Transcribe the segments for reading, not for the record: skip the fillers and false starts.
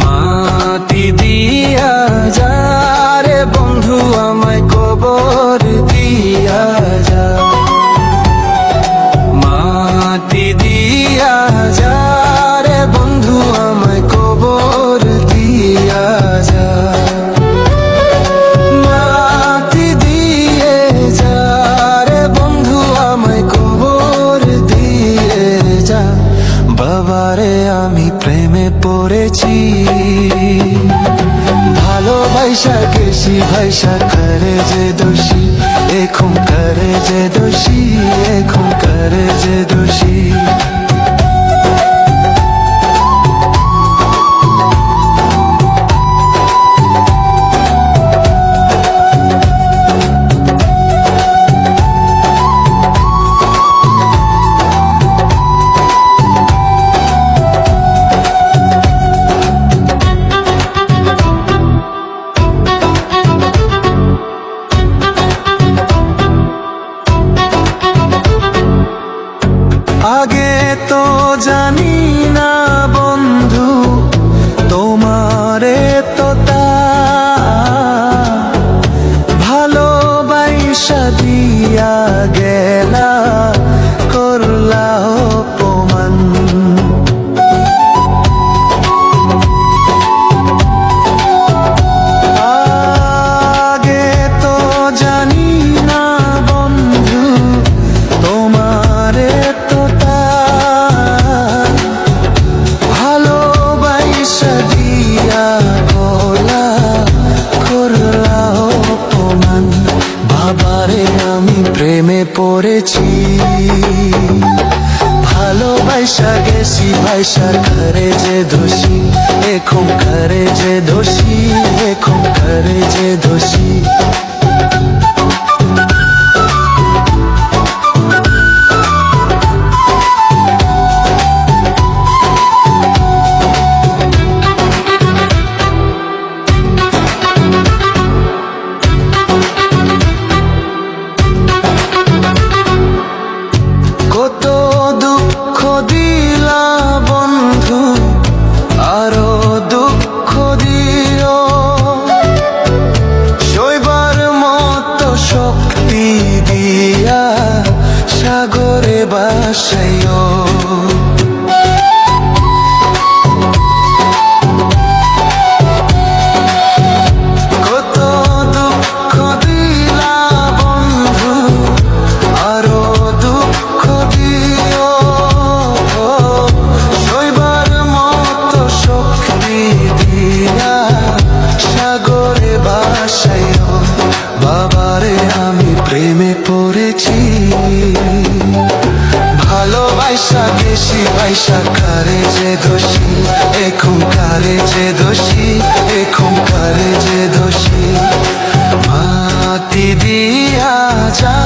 মাটি দিয়া যা রে বন্ধু আমায় কবর দিয়া যা, মাটি দিয়া যা রে বন্ধু আমায় কবর দিয়া যা, মাটি দিয়ে যা রে বন্ধু আমায় কবর দিয়ে যা। বাবারে আমি প্রেমে পড়েছি, ভালোবাসা গেছি ভাইসা করে যে দোষী, এখন করে যে দোষী, এখন করে যে দোষী। আগে তো জানি না বন্ধু তোমারে তো তা ভালোবাসা দিয়া গেলা করলা অপমান। আগে তো জানি না বন্ধু তোমারে তো ভালোবাসা দিয়া গলা করলা অপমান। বাবারে আমি প্রেমে পড়েছি, ভালোবাসা গেছি ভাইসা করে যে দোষী, এখন করে যে দোষী, এখন করে যে দোষী। কত দুঃখ দিলা বন্ধু, আরো দুঃখ দিও, সইবার মতো শক্তি দিয়া সাগরে বাসাইও। কত দুঃখ দিলা বন্ধু, আরো দুঃখ দিও, সইবার মতো শক্তি দিয়া সাগরে বাসাইও। বাবারে আমি প্রেমে পড়েছি, ভালোবাসা গেছি ভাইসা করে যে দোষী, এখন করে যে দোষী, এখন করে যে দোষী। মাটি দিয়া যা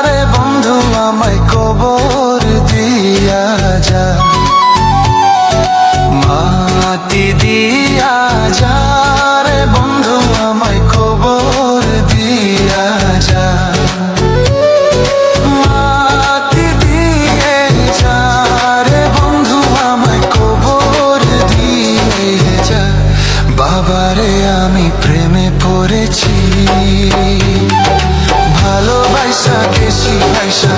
রে বন্ধু আমায় কবর দিয়া যা, মাটি দিয়া যা রে বন্ধু আমায় কবর দিয়া যা, মাটি দিয়ে যা রে বন্ধু আমায় কবর দিয়ে যা। বাবারে আমি প্রেমে পড়েছি, ভালোবাসা গেছি ভাইসা